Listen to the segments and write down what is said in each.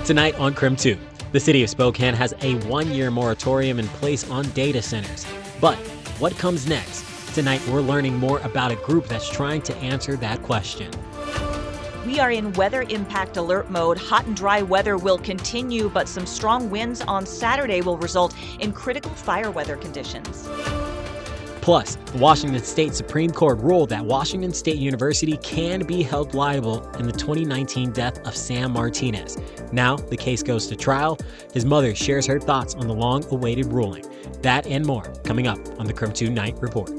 Tonight on KREM 2, the city of Spokane has a one-year moratorium in place on data centers. But what comes next? Tonight, we're learning more about a group that's trying to answer that question. We are in weather impact alert mode. Hot and dry weather will continue, but some strong winds on Saturday will result in critical fire weather conditions. Plus, the Washington State Supreme Court ruled that Washington State University can be held liable in the 2019 death of Sam Martinez. Now, the case goes to trial. His mother shares her thoughts on the long-awaited ruling. That and more coming up on the KREM 2 Night Report.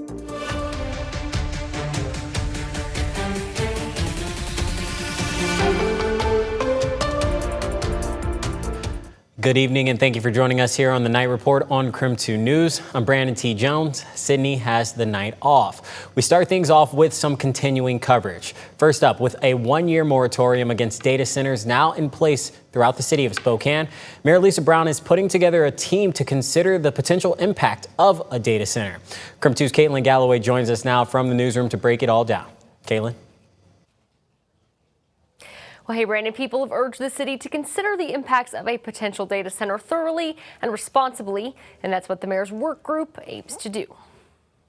Good evening and thank you for joining us here on the Night Report on KREM 2 News. I'm Brandon T. Jones. Sydney has the night off. We start things off with some continuing coverage. First up, with a one-year moratorium against data centers now in place throughout the city of Spokane, Mayor Lisa Brown is putting together a team to consider the potential impact of a data center. KREM 2's Caitlin Galloway joins us now from the newsroom to break it all down. Caitlin? Well, hey, Brandon, people have urged the city to consider the impacts of a potential data center thoroughly and responsibly, and that's what the mayor's work group aims to do.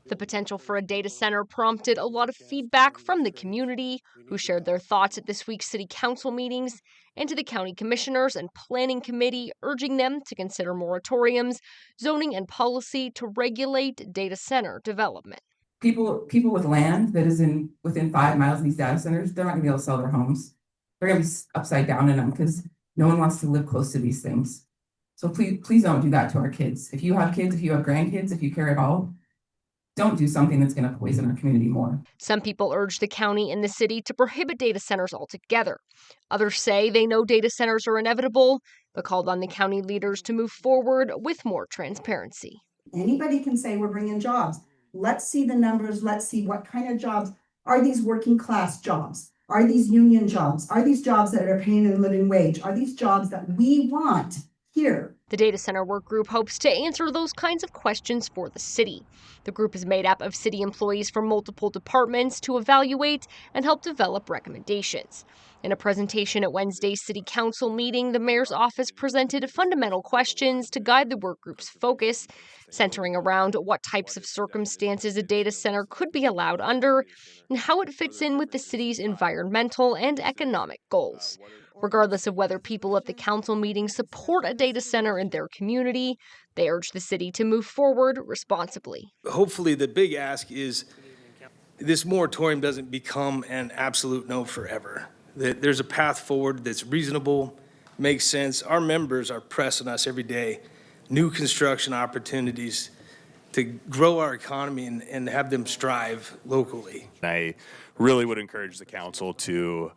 The potential for a data center prompted a lot of feedback from the community, who shared their thoughts at this week's city council meetings, and to the county commissioners and planning committee, urging them to consider moratoriums, zoning, and policy to regulate data center development. People with land that is within 5 miles of these data centers, they're not going to be able to sell their homes. They're going to be upside down in them because no one wants to live close to these things. So please don't do that to our kids. If you have kids, if you have grandkids, if you care at all, don't do something that's going to poison our community more. Some people urge the county and the city to prohibit data centers altogether. Others say they know data centers are inevitable, but called on the county leaders to move forward with more transparency. Anybody can say we're bringing jobs. Let's see the numbers. Let's see what kind of jobs. Are these working class jobs? Are these union jobs? Are these jobs that are paying a living wage? Are these jobs that we want here? The data center work group hopes to answer those kinds of questions for the city. The group is made up of city employees from multiple departments to evaluate and help develop recommendations. In a presentation at Wednesday's city council meeting, the mayor's office presented fundamental questions to guide the work group's focus, centering around what types of circumstances a data center could be allowed under and how it fits in with the city's environmental and economic goals. Regardless of whether people at the council meeting support a data center in their community, they urge the city to move forward responsibly. Hopefully the big ask is this moratorium doesn't become an absolute no forever. That there's a path forward that's reasonable, makes sense. Our members are pressing us every day, new construction opportunities to grow our economy and have them strive locally. I really would encourage the council to,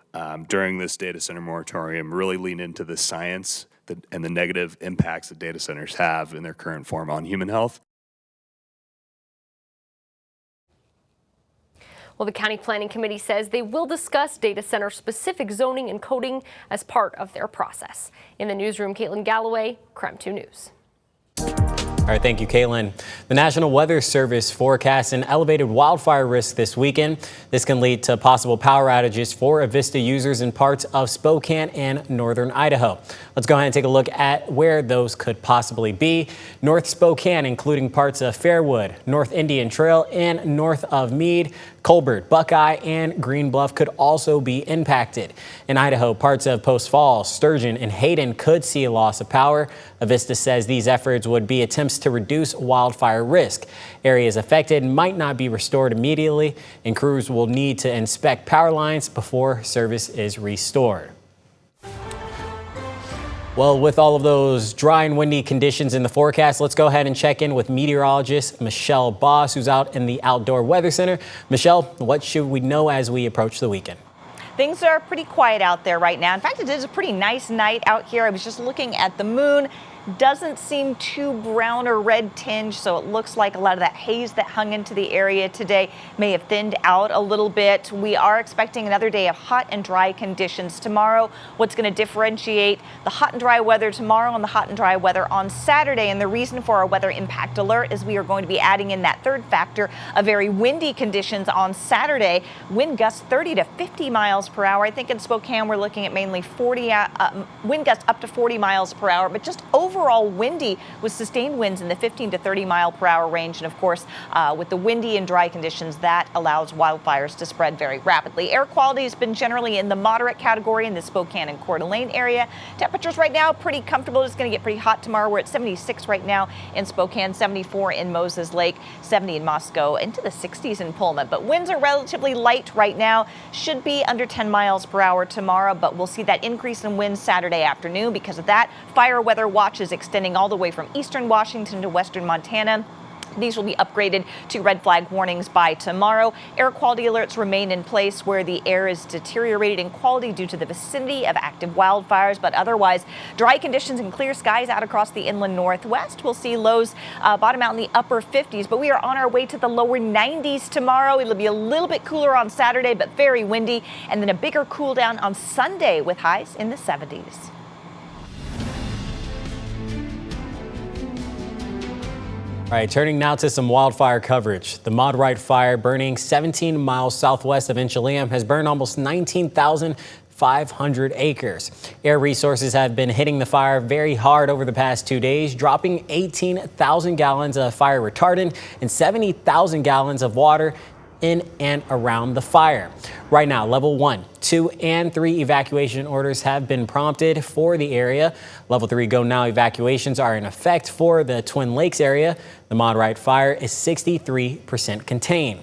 during this data center moratorium, really lean into the science and the negative impacts that data centers have in their current form on human health. Well, the County Planning Committee says they will discuss data center specific zoning and coding as part of their process. In the newsroom, Caitlin Galloway, KREM 2 News. All right, thank you, Caitlin. The National Weather Service forecasts an elevated wildfire risk this weekend. This can lead to possible power outages for Avista users in parts of Spokane and northern Idaho. Let's go ahead and take a look at where those could possibly be. North Spokane, including parts of Fairwood, North Indian Trail, and north of Meade, Colbert, Buckeye, and Green Bluff could also be impacted. In Idaho, parts of Post Falls, Sturgeon, and Hayden could see a loss of power. Avista says these efforts would be attempts to reduce wildfire risk. Areas affected might not be restored immediately, and crews will need to inspect power lines before service is restored. Well, with all of those dry and windy conditions in the forecast, let's go ahead and check in with meteorologist Michelle Boss, who's out in the Outdoor Weather Center. Michelle, what should we know as we approach the weekend? Things are pretty quiet out there right now. In fact, it is a pretty nice night out here. I was just looking at the moon. doesn't seem too brown or red tinged, so it looks like a lot of that haze that hung into the area today may have thinned out a little bit. We are expecting another day of hot and dry conditions tomorrow. What's going to differentiate the hot and dry weather tomorrow and the hot and dry weather on Saturday, and the reason for our weather impact alert is we are going to be adding in that third factor of very windy conditions on Saturday. Wind gusts 30 to 50 miles per hour. I think in Spokane we're looking at mainly 40 wind gusts up to 40 miles per hour, but just overall windy with sustained winds in the 15 to 30 mile per hour range. And of course, with the windy and dry conditions, that allows wildfires to spread very rapidly. Air quality has been generally in the moderate category in the Spokane and Coeur d'Alene area. Temperatures right now pretty comfortable. It's going to get pretty hot tomorrow. We're at 76 right now in Spokane, 74 in Moses Lake, 70 in Moscow, into the 60s in Pullman. But winds are relatively light right now. Should be under 10 miles per hour tomorrow, but we'll see that increase in winds Saturday afternoon. Because of that, fire weather watch is extending all the way from eastern Washington to western Montana. These will be upgraded to red flag warnings by tomorrow. Air quality alerts remain in place where the air is deteriorated in quality due to the vicinity of active wildfires, but otherwise dry conditions and clear skies out across the inland northwest. We'll see lows bottom out in the upper 50s, but we are on our way to the lower 90s tomorrow. It'll be a little bit cooler on Saturday, but very windy, and then a bigger cool down on Sunday with highs in the 70s. All right, turning now to some wildfire coverage. The Mod fire burning 17 miles southwest of Enchiliam has burned almost 19,500 acres. Air resources have been hitting the fire very hard over the past 2 days, dropping 18,000 gallons of fire retardant and 70,000 gallons of water in and around the fire. Right now, level 1, 2, and 3 evacuation orders have been prompted for the area. Level 3 go now evacuations are in effect for the Twin Lakes area. The Mod fire is 63% contained.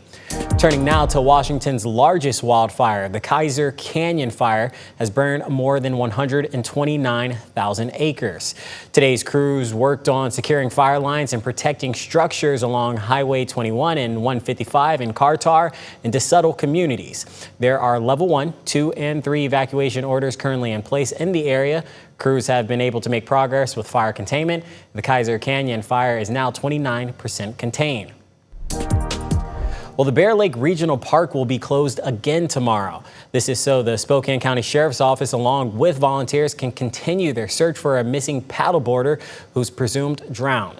Turning now to Washington's largest wildfire, the Kaiser Canyon fire has burned more than 129,000 acres. Today's crews worked on securing fire lines and protecting structures along Highway 21 and 155 in Cartar and DeSuttle communities. There are level 1, 2, and 3 evacuation orders currently in place in the area. Crews have been able to make progress with fire containment. The Kaiser Canyon fire is now 29% contained. Well, the Bear Lake Regional Park will be closed again tomorrow. This is so the Spokane County Sheriff's Office, along with volunteers, can continue their search for a missing paddleboarder who's presumed drowned.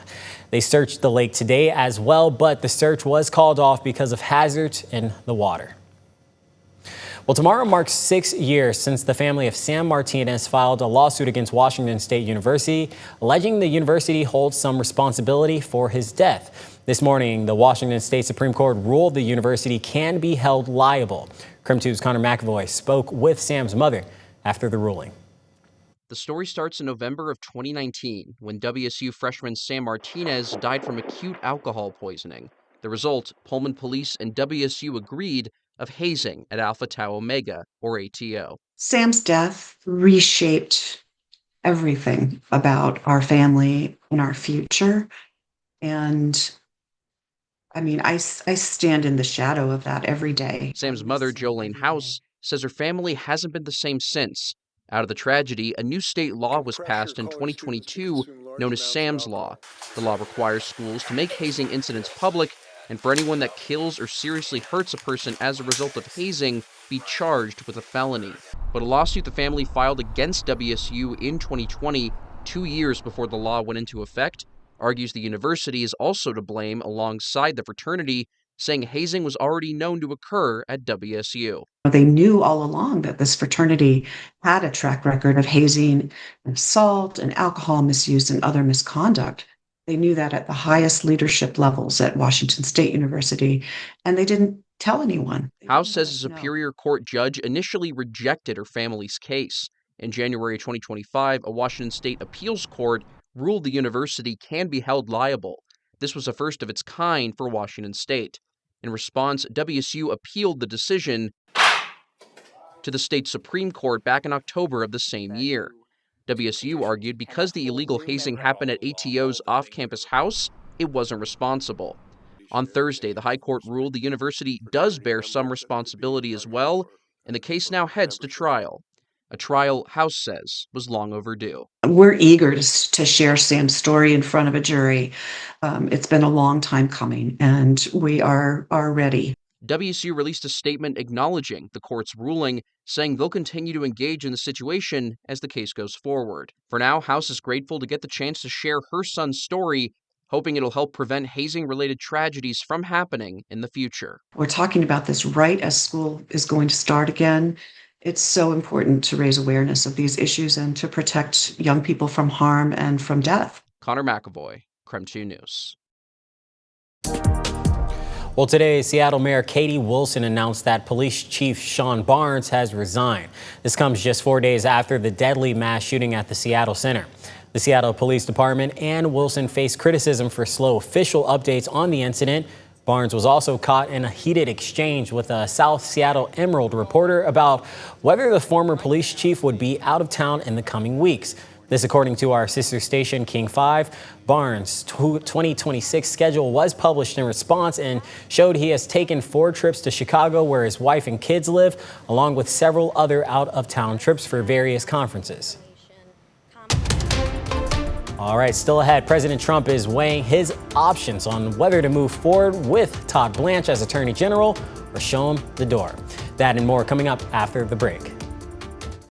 They searched the lake today as well, but the search was called off because of hazards in the water. Well, tomorrow marks 6 years since the family of Sam Martinez filed a lawsuit against Washington State University, alleging the university holds some responsibility for his death. This morning, the Washington State Supreme Court ruled the university can be held liable. KREM 2's Connor McAvoy spoke with Sam's mother after the ruling. The story starts in November of 2019, when WSU freshman Sam Martinez died from acute alcohol poisoning. The result, Pullman police and WSU agreed, of hazing at Alpha Tau Omega, or ATO. Sam's death reshaped everything about our family and our future. And I mean, I stand in the shadow of that every day. Sam's mother, Jolene House, says her family hasn't been the same since. Out of the tragedy, a new state law was passed in 2022 known as Sam's Law. The law requires schools to make hazing incidents public, and for anyone that kills or seriously hurts a person as a result of hazing, be charged with a felony. But a lawsuit the family filed against WSU in 2020, 2 years before the law went into effect, argues the university is also to blame alongside the fraternity, saying hazing was already known to occur at WSU. They knew all along that this fraternity had a track record of hazing and assault and alcohol misuse and other misconduct. They knew that at the highest leadership levels at Washington State University, and they didn't tell anyone. House says a Superior Court judge initially rejected her family's case. In January 2025, a Washington State appeals court ruled the university can be held liable. This was a first of its kind for Washington State. In response, WSU appealed the decision to the state Supreme Court back in October of the same year. WSU argued because the illegal hazing happened at ATO's off-campus house, it wasn't responsible. On Thursday, the High Court ruled the university does bear some responsibility as well, and the case now heads to trial. a trial House says was long overdue. We're eager to share Sam's story in front of a jury. It's been a long time coming, and we are ready. WSU released a statement acknowledging the court's ruling, saying they'll continue to engage in the situation as the case goes forward. For now, House is grateful to get the chance to share her son's story, hoping it'll help prevent hazing-related tragedies from happening in the future. We're talking about this right as school is going to start again. It's so important to raise awareness of these issues and to protect young people from harm and from death. Connor McAvoy, KREM 2 News. Well, today, Seattle Mayor Katie Wilson announced that Police Chief Sean Barnes has resigned. This comes just 4 days after the deadly mass shooting at the Seattle Center. The Seattle Police Department and Wilson faced criticism for slow official updates on the incident. Barnes was also caught in a heated exchange with a South Seattle Emerald reporter about whether the former police chief would be out of town in the coming weeks. This, according to our sister station, King 5. Barnes' 2026 schedule was published in response and showed he has taken 4 trips to Chicago, where his wife and kids live, along with several other out-of-town trips for various conferences. All right, still ahead, President Trump is weighing his options on whether to move forward with Todd Blanche as Attorney General or show him the door. That and more coming up after the break.